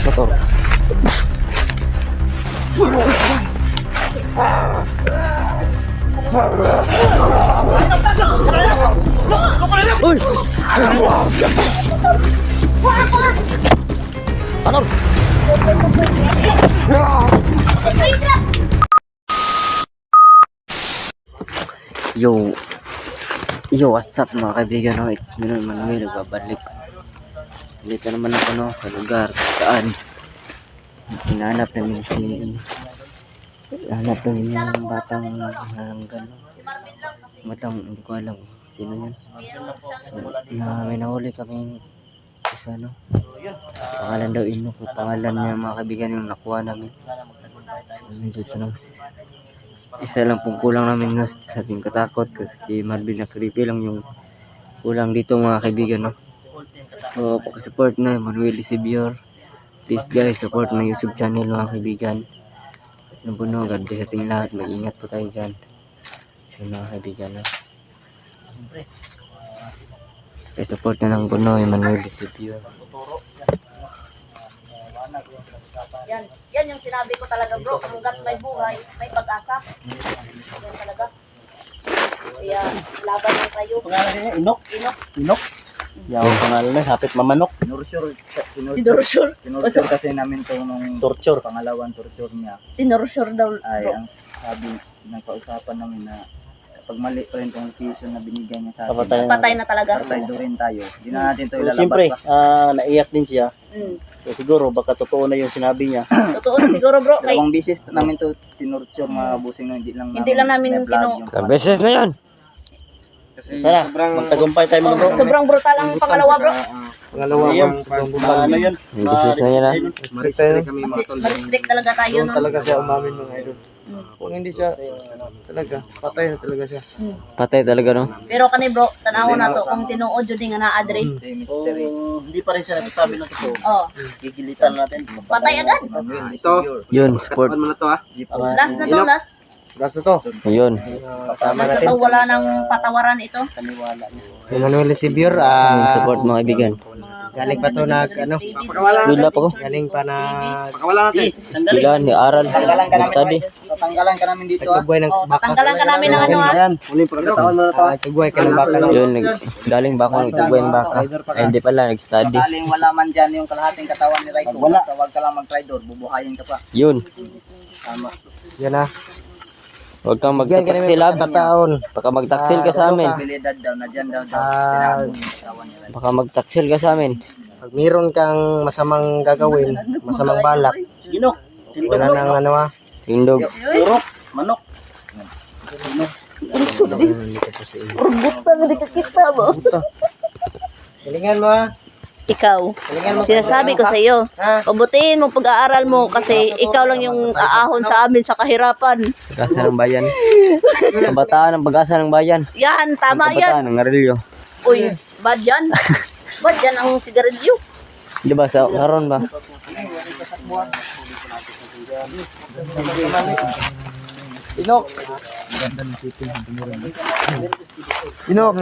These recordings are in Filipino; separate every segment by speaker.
Speaker 1: Motor. Uy! Motor! Yo, what's up mga kaibigan, no? It's me Manuel, nagbabalik. Dito naman ako, no, sa lugar saan hinahanap namin yung batang halanggan, no? Batang, hindi ko alam sino yan. Na may nahuli kaming isa, no? Pangalan daw Inok, pangalan niya mga kaibigan yung nakuha namin. Dito lang, isa lang pong kulang namin, no, sa ating katakot kasi si Marvin na creepy lang yung kulang dito mga kaibigan, no. So pakisupport na Manuel Isibior, please guys, support na YouTube channel mga kaibigan. Nabuno, God bless sa ating lahat, mag-ingat po tayo dyan. So mga kaibigan, no, support na ng Buno Manuel Isibior.
Speaker 2: Yan yung sinabi ko talaga, bro. Hanggat may buhay, may pag-asa. Yan talaga. Kaya laban lang tayo.
Speaker 3: Pangalan niya Inok.
Speaker 2: Inok.
Speaker 3: Yaw pangalan niya Hapit Mamanok.
Speaker 2: Tinursure.
Speaker 3: Tinursure kasi namin to nung torture, pangalawang torture niya.
Speaker 2: Tinursure daw,
Speaker 3: Ay
Speaker 2: bro.
Speaker 3: ang sabi ng kausapan namin na kapag mali pa rin tong decision na binigyan niya sa atin,
Speaker 2: Patay na talaga.
Speaker 3: patay do rin tayo. Hindi na natin to ilalabas
Speaker 4: Siyempre,
Speaker 3: pa.
Speaker 4: naiyak din siya. So, siguro baka totoo na yung sinabi niya.
Speaker 2: Totoo na siguro, bro. Kay,
Speaker 3: Dalawang bisis namin to tinurture mga busing no, hindi lang
Speaker 2: namin
Speaker 3: na-vlog
Speaker 2: kinu-
Speaker 3: yung
Speaker 1: Ilang beses na yan.
Speaker 3: kasi
Speaker 4: Sana, magtagumpay tayo mga bro.
Speaker 2: sobrang brutal ang pangalawa, bro.
Speaker 3: pangalawa
Speaker 4: Ano yun?
Speaker 1: Yung beses na yan, ha.
Speaker 3: Maristre kami mga tol.
Speaker 2: Mag-strict talaga tayo, no?
Speaker 3: Talaga siya umamin mga idol. Kung hindi siya talaga, patay na talaga siya.
Speaker 1: Patay talaga, no.
Speaker 2: Pero kani, bro, tanawon na to kung tinuod yun nga na-adre.
Speaker 4: Kung hindi pa rin siya nagsasabi ng totoo,
Speaker 2: Oh,
Speaker 4: gigilitan natin.
Speaker 2: patay agad.
Speaker 3: Ito,
Speaker 1: Yun, support.
Speaker 3: mo na to ha.
Speaker 2: Last na to, last.
Speaker 3: Gas na to.
Speaker 1: Yun.
Speaker 3: Tama
Speaker 2: Last na to, wala nang patawaran ito.
Speaker 4: Kaniwala niya.
Speaker 3: Manuel Isibior,
Speaker 1: Yung support mga kaibigan.
Speaker 3: galing pa to nag ano,
Speaker 1: Wala pa ko.
Speaker 3: galing pa na pakawala natin.
Speaker 1: Wala, ni Aral. Study.
Speaker 3: Tatanggalan ka namin dito ha.
Speaker 2: Oh, tatanggalan ka namin ng ano, ha?
Speaker 3: Muling pagkataon mo na to. Tugway ka ng baka.
Speaker 1: Yun, galing ba ako nagtugwain baka? Ay, hindi pala, nag-study.
Speaker 3: Sakaling wala man dyan yung kalahating katawan ni Raiko. Wala. Wag ka lang mag-tridor, bubuhayin ka pa.
Speaker 1: Yun.
Speaker 3: Tama. Yan ha.
Speaker 1: Huwag kang magtaksil, lab. Baka magtaksil ka sa amin.
Speaker 3: Abilidad daw na dyan daw. Pinahambog yung katawan ni Raiko.
Speaker 1: Baka magtaksil ka sa amin.
Speaker 5: Pag mayroon kang masamang gagawin, masamang balak,
Speaker 4: Inok,
Speaker 5: wala nang ano ha.
Speaker 1: Tindog.
Speaker 4: turok, manok.
Speaker 2: Rubutan na di ka kita, bro.
Speaker 5: Galingan mo ha.
Speaker 2: Ikaw, sinasabi ko sa iyo, pabutiin mo pag-aaral mo kasi ikaw lang yung aahon sa amin sa kahirapan.
Speaker 1: Pag-asa ng bayan. Kabataan ng pag-asa ng bayan.
Speaker 2: Yan, tama yan.
Speaker 1: Kabataan ng ngarilyo.
Speaker 2: Uy, bad yan. Bad yan ang sigarilyo.
Speaker 1: Di ba, sa karon ba?
Speaker 5: Inok! Inok!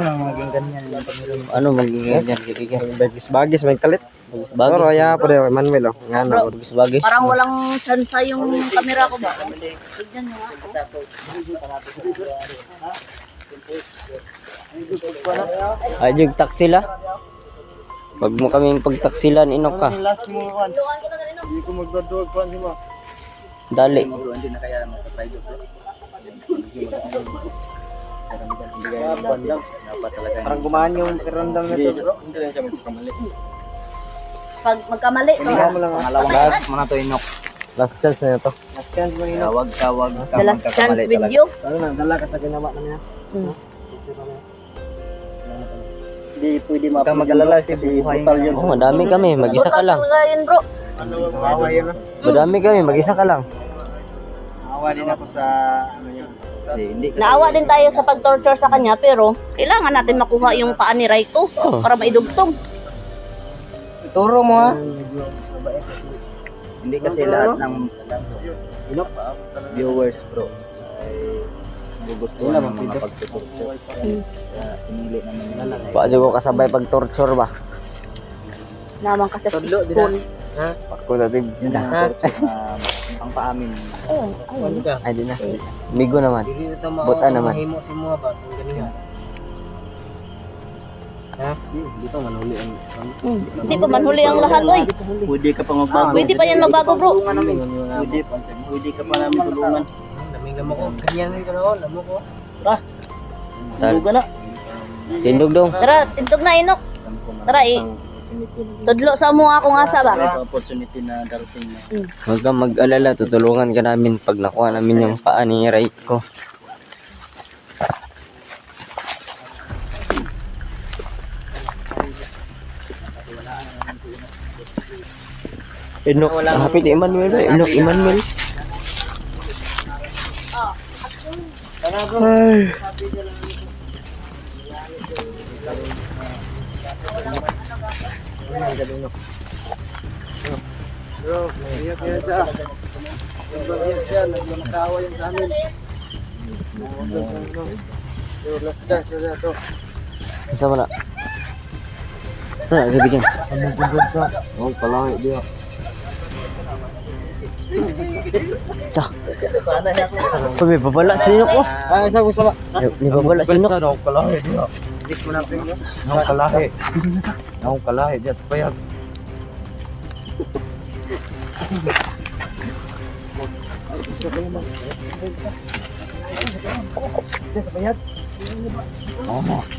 Speaker 1: Ano magiging yan, kaibigan?
Speaker 5: Bagis may kalit.
Speaker 1: Bagay.
Speaker 5: Pero ya po rin, Manuel oh. Nga na.
Speaker 1: Bagay.
Speaker 2: Parang walang tsansa yung kamera ko ba? Tignan nyo ako.
Speaker 1: Ay, jug taksil, ha? Wag mo kaming pagtaksilan, Inok ka.
Speaker 3: Hindi ko magdadog pa mo.
Speaker 1: Dali.
Speaker 3: Hindi na kaya mag-tridor.
Speaker 5: Parang gumaan yung pakiramdam na to bro.
Speaker 3: Hindi lang siya magkamali.
Speaker 2: Pag magkamali to, ha?
Speaker 3: Pangalawang last mo na to Inok.
Speaker 5: Last chance na ito. Last chance mo Inok.
Speaker 3: Wag ka
Speaker 2: The last chance with you.
Speaker 5: Ano na, dala ka sa ginawa na niya.
Speaker 4: Hindi pwede
Speaker 3: Huwag kang mag-alala si buhay.
Speaker 1: Oh, madami kami, mag-isa ka lang.
Speaker 2: Total nga yun, bro.
Speaker 3: Awa yun ha.
Speaker 1: Madami kami, mag-isa ka lang.
Speaker 3: Awa din ako sa ano yun. Hindi.
Speaker 2: Naawa din tayo sa pag-torture sa kanya pero kailangan natin makuha yung paa ni Raiko para maidugtong.
Speaker 5: Turo mo ha.
Speaker 3: Hindi kasi lahat ng viewers bro ay gugustuhan ng mga pagtuturture. Kaya pinili namin nila lang.
Speaker 1: Paano ko kasabay pag-torture ba?
Speaker 2: Naman kasi sa school.
Speaker 1: Pako natin.
Speaker 3: Ang paamin.
Speaker 1: Ay, di na. Migo naman. Buta naman.
Speaker 5: Himo si mo ba kung ganihan.
Speaker 3: Dito manuli ang
Speaker 2: Hindi pa man huli ang lahat, oy.
Speaker 3: pwede ka pa magbago.
Speaker 2: Pwede pa yan magbago, bro.
Speaker 3: Pwede ka pa namin tulungan.
Speaker 5: Daming lamo ko. Ganyan rin ka na lamo ko.
Speaker 3: Tulugan na.
Speaker 1: Tindog dong.
Speaker 2: Tara, tintog na inok. Tara, tudlo sa mo akong asa ba?
Speaker 3: Ito opportunity na darating na.
Speaker 1: Huwag kang mag-alala. Tutulungan ka namin pag nakuha namin yung paa ni Raiko. Inok, hapit Emmanuel. Inok, Emmanuel. Ay.
Speaker 5: Bro, iyak yan siya. Iyak siya, nagmamakawa yan sa amin. Last dance na to.
Speaker 1: Sama na. Sana, sabihin.
Speaker 5: Oh, palahi dia.
Speaker 1: Kung may babala sa inok ko.
Speaker 5: Ah, isa ko sama.
Speaker 1: May babala sa inok.
Speaker 5: Ako palahi dia. Dik mo na pingo. Ako palahi. Ako palahi dia payag.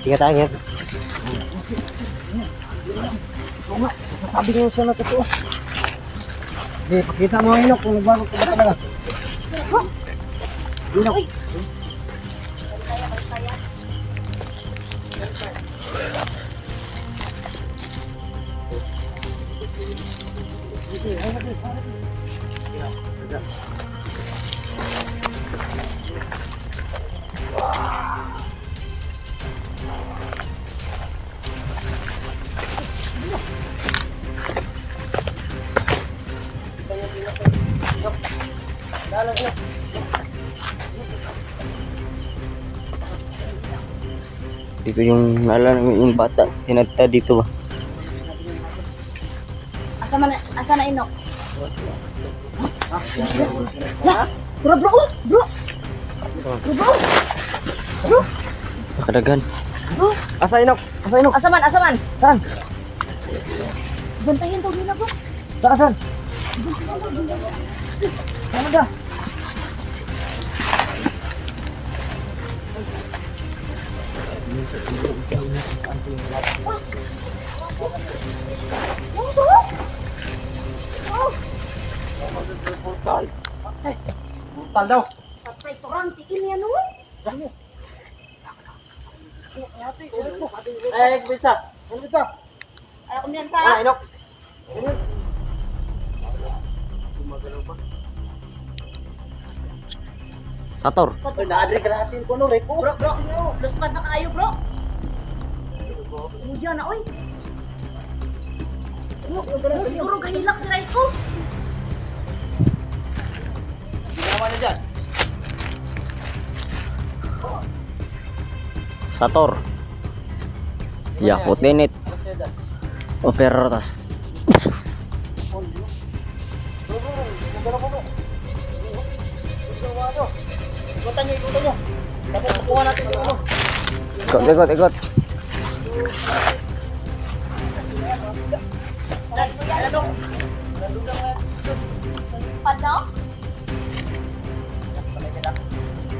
Speaker 1: Ingat angin.
Speaker 5: Sabi ko siya na totoo. Di, pakita mo inok kung nagbago ka ba talaga. Inok.
Speaker 1: Dito yung naalala namin yung bata. Tinagta dito ba?
Speaker 2: Asa na inok? Bro, bro, bro.
Speaker 1: Nakadagan.
Speaker 5: Asa inok? Asa inok?
Speaker 2: Asaman, asaman.
Speaker 5: Saan?
Speaker 2: Bantayan to nila, bro.
Speaker 5: Saan? Ano ba? Butal daw.
Speaker 2: Patay torang tikin yan, oy.
Speaker 5: Bisa. Ano bisa?
Speaker 2: Ay, kumyanta.
Speaker 5: Inok.
Speaker 1: Sator.
Speaker 5: Naadri ka natin ko no, Rico.
Speaker 2: Bro, bro. Luspat na kayo, bro. Mudya na, oy. Siguro kahilak si Raiko.
Speaker 5: Ginawa niya dyan.
Speaker 1: Sator. Yakut dinit. Operotas.
Speaker 5: Ikutan nyo. Dapat kukuha natin yung ano.
Speaker 1: Ikot.
Speaker 2: Pano?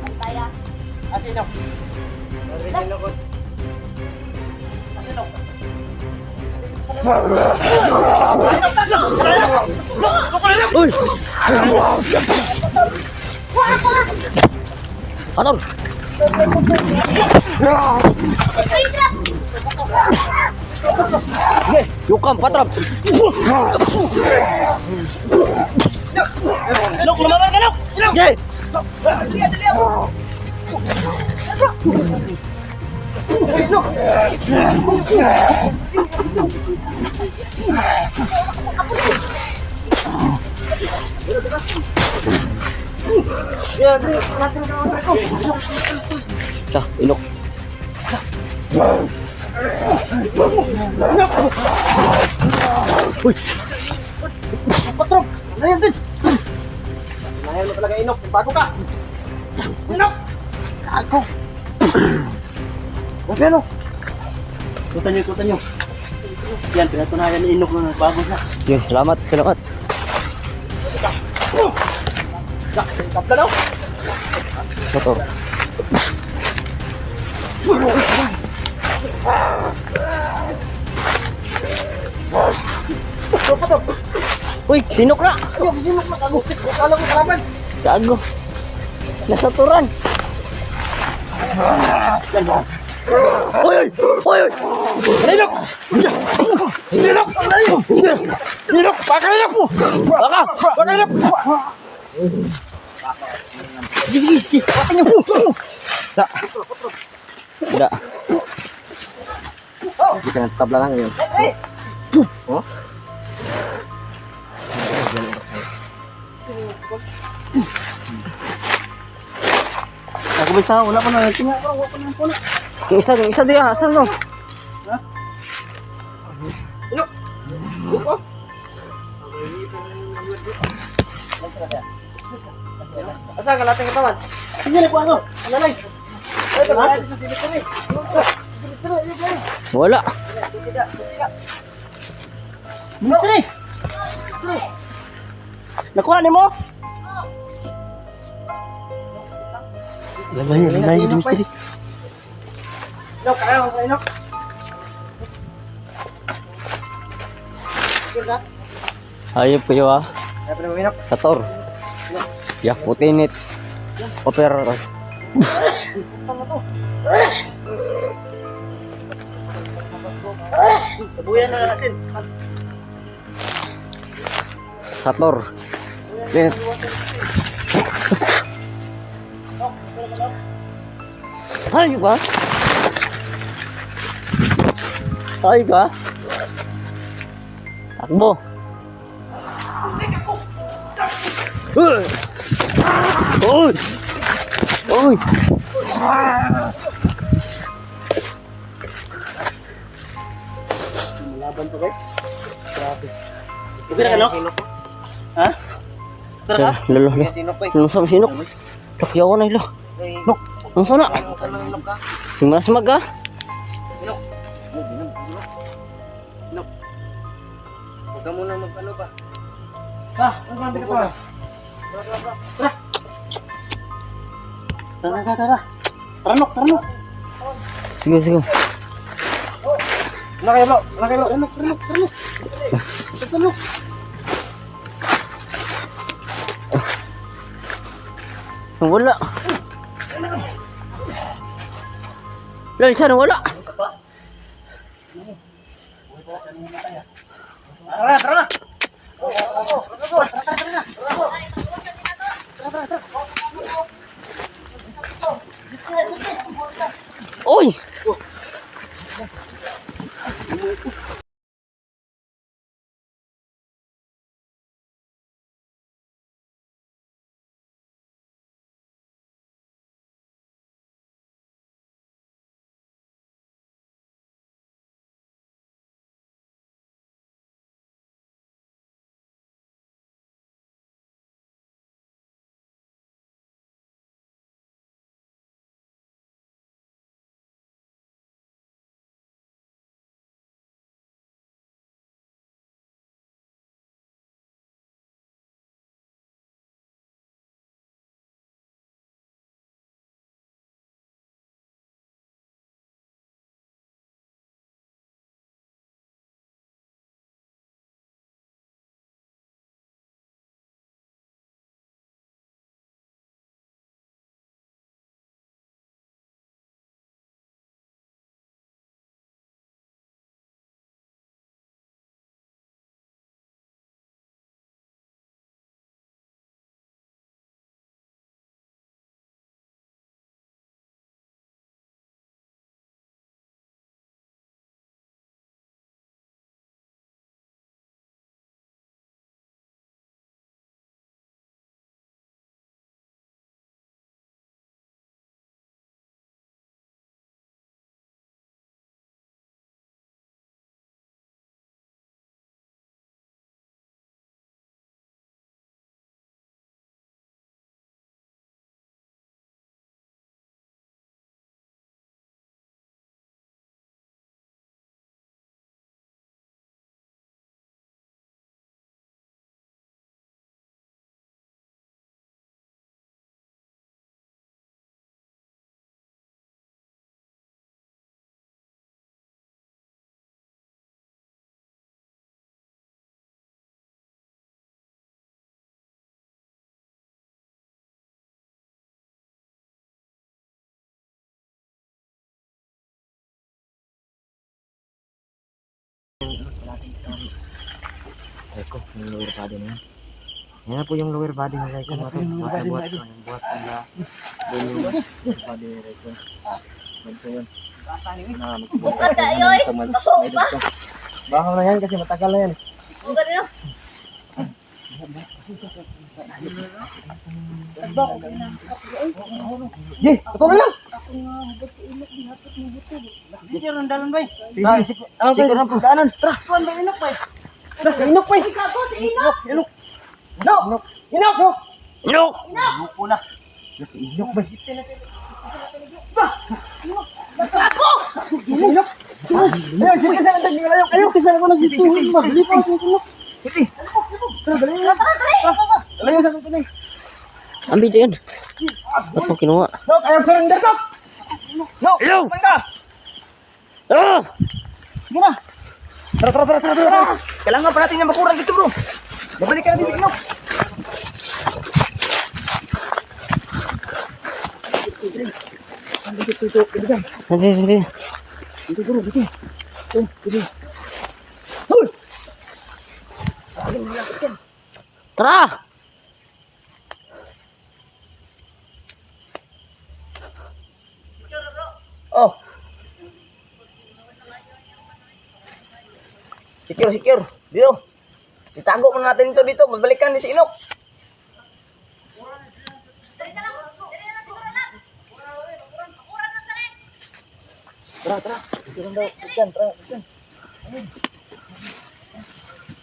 Speaker 2: Pantaya.
Speaker 5: Asino? Asino ko. Asino?
Speaker 1: Uy! Sator. Yes, yukam patrap.
Speaker 5: Lok, lumaban ka, Lok!
Speaker 1: Jay. Dah, inok. Uy.
Speaker 5: Ayun din. Inayan mo talaga Inok. Bago ka. Inok. Ako. Okay no.
Speaker 4: Ikutan nyo. Yan, pinatunayan ni Inok na nagbago siya.
Speaker 1: Yun, salamat.
Speaker 5: Tap ka daw.
Speaker 1: Motor. Uy, sinok na!
Speaker 5: Ayun, sinok na kagupit. Kala ko kalaban.
Speaker 1: Gago. Nasa turan.
Speaker 5: Inok. Inok. Inok. Baka Inok mo. Baka Inok. Sige. Baka niyo.
Speaker 1: Tidak. Kita tabla lang yun. Oh?
Speaker 4: Ako bisa, wala pa na. Tingnan.
Speaker 1: Yung isa dia, asan no?
Speaker 5: Asa ka natin katawan? Sige, ko ano? Lalay. Ay, pagkain sa delivery.
Speaker 1: Wala.
Speaker 5: Mystery.
Speaker 1: Nakuha ni mo?
Speaker 4: Lalay, yung mystery.
Speaker 5: Inok, kaya mo Inok.
Speaker 1: Ayop kayo ah.
Speaker 5: Ay, pero Inok.
Speaker 1: Sator. Yak putinit. Operos.
Speaker 5: Sabuyan na natin.
Speaker 1: Sator. Lihat. Ay ba? Ay ba? Takbo. Uy! Uy! Uy!
Speaker 5: Laban to guys. Grabe.
Speaker 4: Okay na ka, no? Ha? Tara ka?
Speaker 1: Lalo.
Speaker 5: Sinok pa.
Speaker 1: Nung sa sinok. Takyaw ko na ilo. Nok. Nung sana. Yung malasmag ka.
Speaker 5: Huwag ka muna mag-ano ba? Ha? Ang ganda ka pa.
Speaker 4: Tara. Taranok.
Speaker 1: Sige.
Speaker 5: Nakay bro. Tanok.
Speaker 1: Wala. Lalo sana wala.
Speaker 5: Tara.
Speaker 1: Uy! Yung lower body na yan. Yan na po yung lower body ng Raikon. Buhat nila. Doon yung lower body ng Raikon. Ganito yun.
Speaker 2: Bukat ka, yoy. Kapong pa.
Speaker 5: Bahaw na yan kasi matagal na yan.
Speaker 2: Bukat na.
Speaker 5: Di, ito na lang. Dito yung dalan ba? Ano ba yung daanan? Tara, kuhan ba inok ba? Tara, inok ba? Inok. Inok. Inok. Inok.
Speaker 1: Inok!
Speaker 5: Inok po na. Inok ba? Inok. Ayun, sige sana tayo. Ayun, kasi ako nagsito. Madali pa ako inok. Sige. Tara, dali na. Dali na sa ito na.
Speaker 1: Ambil dito yun. Ba't mo kinuha?
Speaker 5: Nok, ayaw surrender, Nok. Nok,
Speaker 1: Ayaw.
Speaker 5: manda.
Speaker 1: Ah!
Speaker 5: Sige na. Tara. Kailangan pa natin yung makurang dito, bro. Babalik ka na dito, Inok.
Speaker 1: Sige.
Speaker 5: Dito, bro, dito. Dito. Hoy!
Speaker 1: Tara!
Speaker 5: Oh. Secure. Dito. Itago muna natin ito dito. Babalikan ni si Inok. Tara. Dito daw. Tara.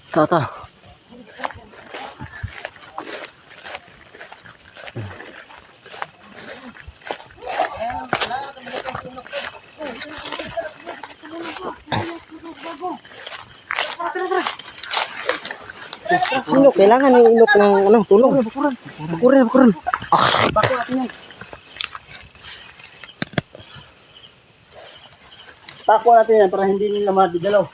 Speaker 1: Tata.
Speaker 5: Inok, kailangan ng Inok ng tulong. Bakuran. Bako natin yan. Bako natin yan para hindi nila madidalaw.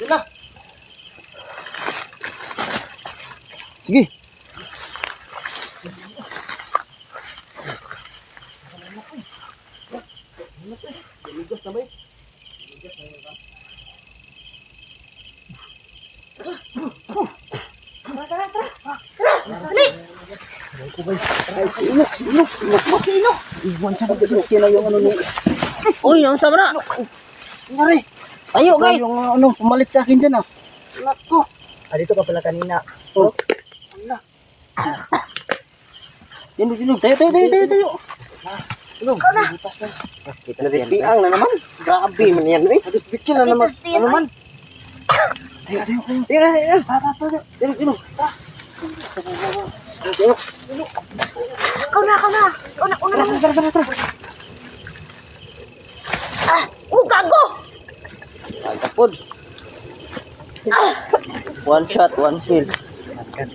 Speaker 5: Yun na. Sige. Inok. Iwan siya na yung ano ni.
Speaker 2: Uy, ang sabra.
Speaker 5: Ngari.
Speaker 2: Ayo, guys.
Speaker 5: Yung ano, pumalit sa akin dyan ah. Nako. Dito ka pala kanina. Oh. Ala. Sino. Tayo. Ikaw na. Naripiang na naman. Grabe man yan. Naripiang na naman. Ano man? Tayo. Sino.
Speaker 2: Ikaw na.
Speaker 5: Tara.
Speaker 2: Gago.
Speaker 1: Agapod. One shot, one kill.
Speaker 5: Cut.